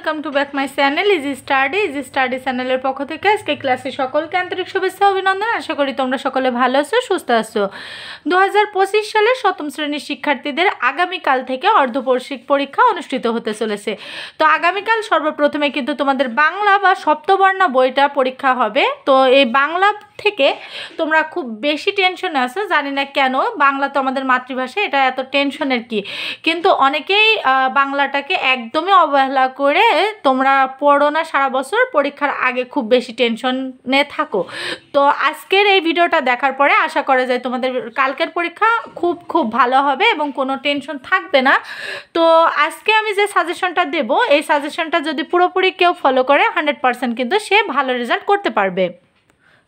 Welcome to back my channel easy study চ্যানেলের পক্ষ থেকে আজকে ক্লাসে সকলকে আন্তরিক শুভেচ্ছা অভিনন্দন। আশা করি তোমরা সকলে ভালো আছো, সুস্থ আছো। 2025 সালের 7ম শ্রেণীর শিক্ষার্থীদের আগামীকাল থেকে অর্ধবার্ষিক পরীক্ষা অনুষ্ঠিত হতে চলেছে। তো আগামীকাল সর্বপ্রথমে কিন্তু তোমাদের বাংলা বা সপ্তবর্ণ বইটা পরীক্ষা হবে। তো এই বাংলা থেকে তোমরা খুব বেশি টেনশনে আছো, জানি না কেন। বাংলা তো আমাদের মাতৃভাষা, এটা এত টেনশনের কি? কিন্তু অনেকেই বাংলাটাকে একদমই অবহেলা করে তোমরা পড়ো না, সারা বছর পরীক্ষার আগে খুব বেশি টেনশনে থাকো। তো আজকের এই ভিডিওটা দেখার পরে আশা করা যায় তোমাদের কালকের পরীক্ষা খুব খুব ভালো হবে এবং কোনো টেনশন থাকবে না। তো আজকে আমি যে সাজেশনটা দেব, এই সাজেশনটা যদি পুরোপুরি কেউ ফলো করে 100% কিন্তু সে ভালো রেজাল্ট করতে পারবে।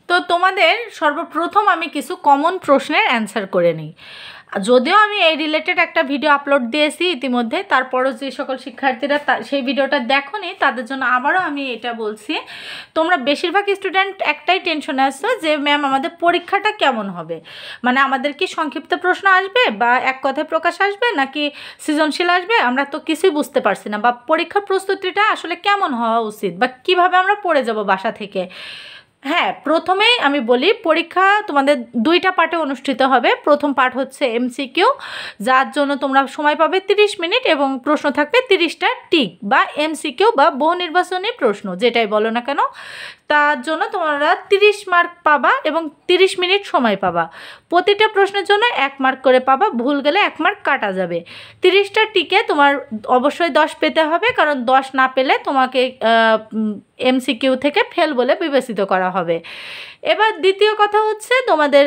তো তোমাদের সর্বপ্রথম আমি কিছু কমন প্রশ্নের অ্যান্সার করে নিই। যদিও আমি এই রিলেটেড একটা ভিডিও আপলোড দিয়েছি ইতিমধ্যে, তারপরও যে সকল শিক্ষার্থীরা সেই ভিডিওটা দেখোনি তাদের জন্য আবারও আমি এটা বলছি। তোমরা বেশিরভাগ স্টুডেন্ট একটাই টেনশনে আসছো যে ম্যাম আমাদের পরীক্ষাটা কেমন হবে, মানে আমাদের কি সংক্ষিপ্ত প্রশ্ন আসবে বা এক কথায় প্রকাশ আসবে নাকি সৃজনশীল আসবে, আমরা তো কিছুই বুঝতে পারছি না, বা পরীক্ষার প্রস্তুতিটা আসলে কেমন হওয়া উচিত বা কিভাবে আমরা পড়ে যাব বাসা থেকে। হ্যাঁ, প্রথমেই আমি বলি পরীক্ষা তোমাদের দুইটা পার্টে অনুষ্ঠিত হবে। প্রথম পার্ট হচ্ছে এমসিকিউ, যার জন্য তোমরা সময় পাবে 30 মিনিট এবং প্রশ্ন থাকবে 30টা টিক বা এমসিকিউ বা বহু নির্বাচনী প্রশ্ন, যেটাই বলো না কেন। তার জন্য তোমরা 30 মার্ক পাবা এবং 30 মিনিট সময় পাবা। প্রতিটা প্রশ্নের জন্য 1 মার্ক করে পাবা, ভুল গেলে 1 মার্ক কাটা যাবে। 30টা টিকে তোমার অবশ্যই 10 পেতে হবে, কারণ 10 না পেলে তোমাকে এমসিকিউ থেকে ফেল বলে বিবেচিত করা হবে। এবার দ্বিতীয় কথা হচ্ছে তোমাদের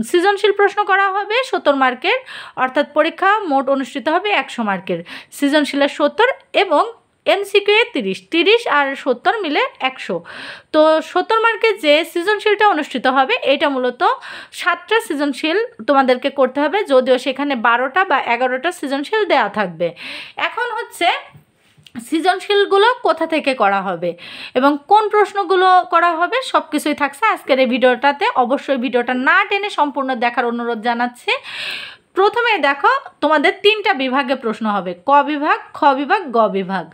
সৃজনশীল প্রশ্ন করা হবে 70 মার্কের, অর্থাৎ পরীক্ষা মোট অনুষ্ঠিত হবে 100 মার্কের। সৃজনশীলের 70 এবং এমসিকিউ 30 আর 70 মিলে 100। তো 70 মার্কের যে সৃজনশীলটা অনুষ্ঠিত হবে এটা মূলত 7টা সৃজনশীল তোমাদেরকে করতে হবে, যদিও সেখানে 12টা বা 11টা সৃজনশীল দেওয়া থাকবে। এখন হচ্ছে সৃজনশীলগুলো কোথা থেকে করা হবে এবং কোন প্রশ্নগুলো করা হবে সব কিছুই থাকছে আজকের এই ভিডিওটাতে। অবশ্যই ভিডিওটা না টেনে সম্পূর্ণ দেখার অনুরোধ জানাচ্ছি। প্রথমে দেখো, তোমাদের 3টা বিভাগে প্রশ্ন হবে, ক বিভাগ, খ বিভাগ, গ বিভাগ।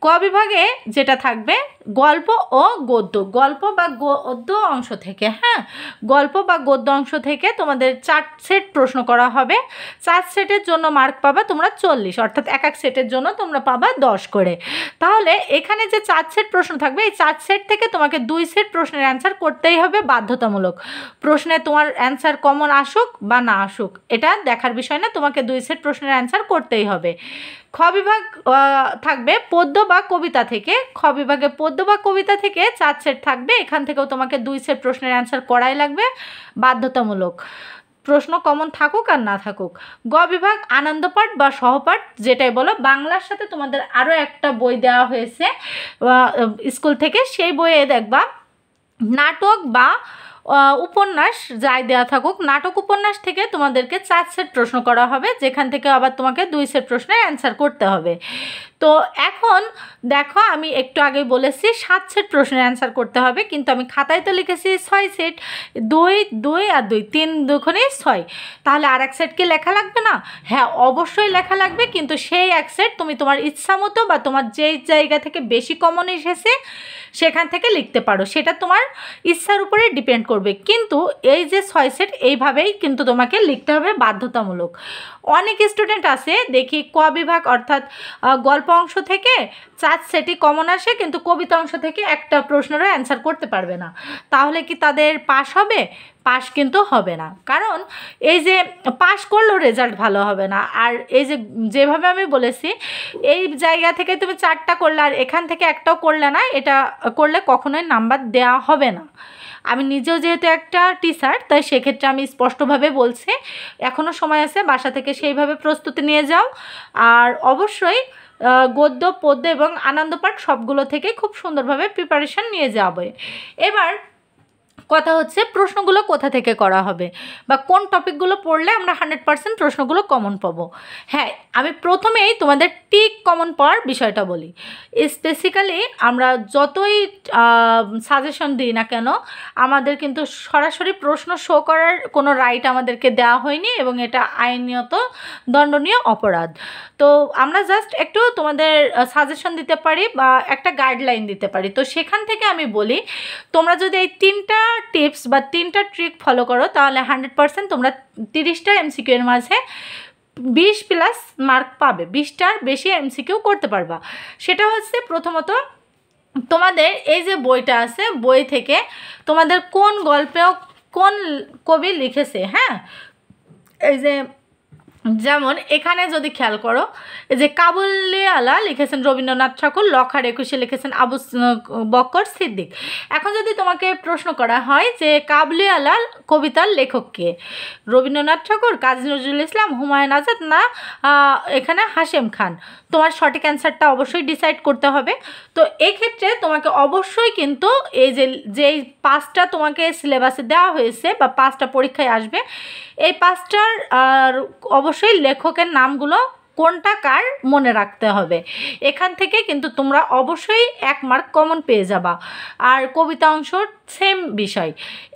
ক বিভাগে যেটা থাকবে গল্প ও গদ্য, গল্প বা গদ্য অংশ থেকে। হ্যাঁ, গল্প বা গদ্য অংশ থেকে তোমাদের 4 সেট প্রশ্ন করা হবে। 4 সেটের জন্য মার্ক পাবা তোমরা 40, অর্থাৎ এক এক সেটের জন্য তোমরা পাবা 10 করে। তাহলে এখানে যে 4 সেট প্রশ্ন থাকবে, এই 4 সেট থেকে তোমাকে 2 সেট প্রশ্নের অ্যান্সার করতেই হবে বাধ্যতামূলক। প্রশ্নে তোমার অ্যান্সার কমন আসুক বা না আসুক এটা দেখার বিষয় না, তোমাকে 2 সেট প্রশ্নের অ্যান্সার করতেই হবে। খ বিভাগ থাকবে পদ্য বা কবিতা থেকে। খ বিভাগে পদ্য বা কবিতা থেকে 4 সেট থাকবে, এখান থেকেও তোমাকে 2 সেট প্রশ্নের অ্যান্সার করাই লাগবে বাধ্যতামূলক, প্রশ্ন কমন থাকুক আর না থাকুক। গ বিভাগ আনন্দপাঠ বা সহপাঠ, যেটাই বলো। বাংলার সাথে তোমাদের আরও একটা বই দেওয়া হয়েছে স্কুল থেকে, সেই বইয়ে দেখবা নাটক বা উপন্যাস যাই দেওয়া থাকুক, নাটক উপন্যাস থেকে তোমাদেরকে 4 সেট প্রশ্ন করা হবে, যেখান থেকে আবার তোমাকে 2 সেট প্রশ্নের অ্যান্সার করতে হবে। তো এখন দেখো, আমি একটু আগে বলেছি 7 সেট প্রশ্নের অ্যান্সার করতে হবে, কিন্তু আমি খাতায় তো লিখেছি 6 সেট, 2 2 আর 2 3 দুগুণে 6। তাহলে আর এক সেট কি লেখা লাগবে না? হ্যাঁ, অবশ্যই লেখা লাগবে, কিন্তু সেই এক সেট তুমি তোমার ইচ্ছা মতো বা তোমার যেই জায়গা থেকে বেশি কমন এসেছে সেখান থেকে লিখতে পারো, সেটা তোমার ইচ্ছার উপরে ডিপেন্ড করবে। কিন্তু এই যে 6 সেট এইভাবেই কিন্তু তোমাকে লিখতে হবে বাধ্যতামূলক। অনেক স্টুডেন্ট আছে দেখি ক বিভাগ অর্থাৎ গল্প অংশ থেকে 4 সেটই কমন আসে, কিন্তু কবিতা অংশ থেকে একটা প্রশ্নেরও অ্যান্সার করতে পারবে না। তাহলে কি তাদের পাস হবে? পাস কিন্তু হবে না, কারণ এই যে পাস করলেও রেজাল্ট ভালো হবে না। আর এই যে যেভাবে আমি বলেছি, এই জায়গা থেকে তুমি 4টা করলে আর এখান থেকে একটাও করলে না, এটা করলে কখনোই নাম্বার দেওয়া হবে না। আমি নিজেও যেহেতু একটা টিচার, তাই সেক্ষেত্রে আমি স্পষ্টভাবে বলছি, এখনও সময় আছে, বাসা থেকে সেইভাবে প্রস্তুতি নিয়ে যাও। আর অবশ্যই গদ্য, পদ্য এবং আনন্দপাঠ সবগুলো থেকে খুব সুন্দরভাবে প্রিপারেশান নিয়ে যাবে। এবার কথা হচ্ছে প্রশ্নগুলো কোথা থেকে করা হবে বা কোন টপিকগুলো পড়লে আমরা 100% প্রশ্নগুলো কমন পাবো। হ্যাঁ, আমি প্রথমেই তোমাদের টিক কমন পাওয়ার বিষয়টা বলি। স্পেসিক্যালি আমরা যতই সাজেশন দিই না কেন, আমাদের কিন্তু সরাসরি প্রশ্ন শো করার কোনো রাইট আমাদেরকে দেওয়া হয়নি এবং এটা আইনত দণ্ডনীয় অপরাধ। তো আমরা জাস্ট একটু তোমাদের সাজেশন দিতে পারি বা একটা গাইডলাইন দিতে পারি। তো সেখান থেকে আমি বলি, তোমরা যদি এই 3টা টিপস বা 3টা ট্রিক ফলো করো তাহলে 100% তোমরা 30টা এমসিকিউ এর মাঝে 20+ মার্ক পাবে, 20টার বেশি এমসিকিউ করতে পারবা। সেটা হচ্ছে প্রথমত তোমাদের এই যে বইটা আছে, বই থেকে তোমাদের কোন গল্পেও কোন কবি লিখেছে। হ্যাঁ, এই যে যেমন এখানে যদি খেয়াল করো, এই যে কাবুলিওয়ালা লিখেছেন রবীন্দ্রনাথ ঠাকুর, লখার 21 লিখেছেন আবু বকর সিদ্দিক। এখন যদি তোমাকে প্রশ্ন করা হয় যে কাবুলিওয়ালা কবিতার লেখক কে, রবীন্দ্রনাথ ঠাকুর, কাজী নজরুল ইসলাম, হুমায়ুন আজাদ না এখানে হাশেম খান, তোমার সঠিক অ্যান্সারটা অবশ্যই ডিসাইড করতে হবে। তো এক্ষেত্রে তোমাকে অবশ্যই কিন্তু এই যেই 5টা তোমাকে সিলেবাসে দেওয়া হয়েছে বা 5টা পরীক্ষায় আসবে, এই 5টার অবশ্যই লেখকের নামগুলো কোনটা কার মনে রাখতে হবে। এখান থেকে কিন্তু তোমরা অবশ্যই 1 মার্ক কমন পেয়ে যাবা। আর কবিতা অংশ সেম বিষয়।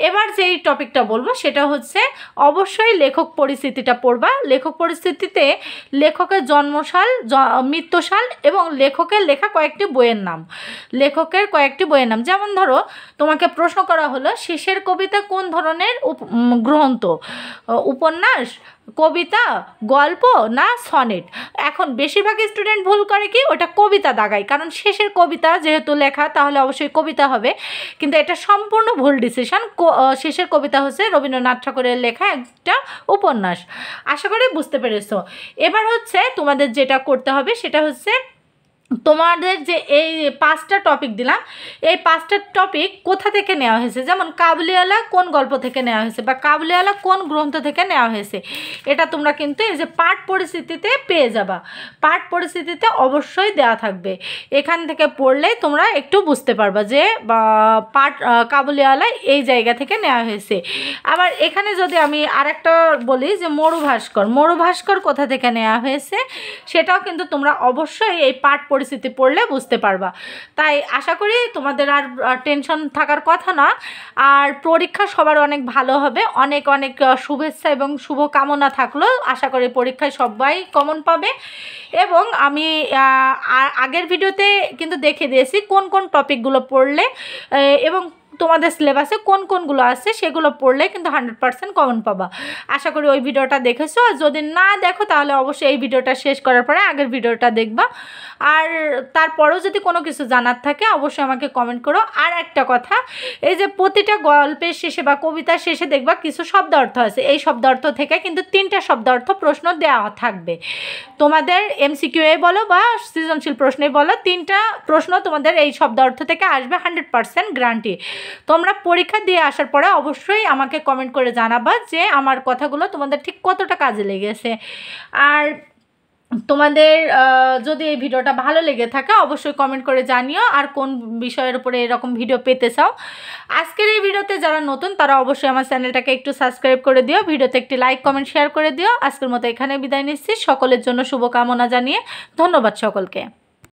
এবার যেই টপিকটা বলবো সেটা হচ্ছে অবশ্যই লেখক পরিস্থিতিটা পড়বা। লেখক পরিস্থিতিতে লেখকের জন্মসাল, মৃত্যুসাল এবং লেখকের লেখা কয়েকটি বইয়ের নাম, লেখকের কয়েকটি বইয়ের নাম। যেমন ধরো তোমাকে প্রশ্ন করা হলো শেষের কবিতা কোন ধরনের গ্রন্থ, উপন্যাস, কবিতা, গল্প না সনেট। এখন বেশিরভাগ স্টুডেন্ট ভুল করে কি, ওটা কবিতা দাগায়, কারণ শেষের কবিতা যেহেতু লেখা তাহলে অবশ্যই কবিতা হবে, কিন্তু এটা সম্পূর্ণ ভুল ডিসিশন। শেষের কবিতা হচ্ছে রবীন্দ্রনাথ ঠাকুরের লেখা একটা উপন্যাস। আশা করি বুঝতে পেরেছো। এবার হচ্ছে তোমাদের যেটা করতে হবে সেটা হচ্ছে তোমাদের যে এই 5টা টপিক দিলাম, এই 5টা টপিক কোথা থেকে নেওয়া হয়েছে, যেমন কাবুলিওয়ালা কোন গল্প থেকে নেওয়া হয়েছে বা কাবুলিওয়ালা কোন গ্রন্থ থেকে নেওয়া হয়েছে, এটা তোমরা কিন্তু এই যে পাঠ পরিস্থিতিতে পেয়ে যাবা। পাঠ পরিস্থিতিতে অবশ্যই দেওয়া থাকবে, এখান থেকে পড়লে তোমরা একটু বুঝতে পারবা যে পাঠ কাবুলিওয়ালা এই জায়গা থেকে নেওয়া হয়েছে। আবার এখানে যদি আমি আরেকটা বলি যে মরুভাস্কর কোথা থেকে নেওয়া হয়েছে, সেটাও কিন্তু তোমরা অবশ্যই এই পাঠ পরিস্থিতি পড়লে বুঝতে পারবা। তাই আশা করি তোমাদের আর টেনশন থাকার কথা না। আর পরীক্ষা সবার অনেক ভালো হবে, অনেক অনেক শুভেচ্ছা এবং শুভকামনা থাকলো। আশা করি পরীক্ষায় সবাই কমন পাবে। এবং আমি আগের ভিডিওতে কিন্তু দেখে দিয়েছি কোন কোন টপিকগুলো পড়লে এবং তোমাদের সিলেবাসে কোন কোনগুলো আছে সেগুলো পড়লে কিন্তু 100% কমন পাবা। আশা করি ওই ভিডিওটা দেখেছো। আর যদি না দেখো তাহলে অবশ্যই এই ভিডিওটা শেষ করার পরে আগের ভিডিওটা দেখবা। আর তারপরেও যদি কোনো কিছু জানার থাকে অবশ্যই আমাকে কমেন্ট করো। আর একটা কথা, এই যে প্রতিটা গল্পের শেষে বা কবিতার শেষে দেখবা কিছু শব্দ অর্থ আছে, এই শব্দ অর্থ থেকে কিন্তু 3টা শব্দ অর্থ প্রশ্ন দেওয়া থাকবে। তোমাদের এমসিকিউ বলো বা সৃজনশীল প্রশ্নে বলো, 3টা প্রশ্ন তোমাদের এই শব্দ অর্থ থেকে আসবে, 100% গ্যারান্টি। তোমরা পরীক্ষা দিয়ে আসার পরে অবশ্যই আমাকে কমেন্ট করে জানাবা যে আমার কথাগুলো তোমাদের ঠিক কতটা কাজে লেগেছে। আর তোমাদের যদি এই ভিডিওটা ভালো লেগে থাকে অবশ্যই কমেন্ট করে জানিও আর কোন বিষয়ের উপরে এরকম ভিডিও পেতে চাও। আজকের এই ভিডিওতে যারা নতুন তারা অবশ্যই আমার চ্যানেলটাকে একটু সাবস্ক্রাইব করে দিও, ভিডিওতে একটি লাইক কমেন্ট শেয়ার করে দিও। আজকের মতো এখানে বিদায় নিচ্ছি, সকলের জন্য শুভকামনা জানিয়ে ধন্যবাদ সকলকে।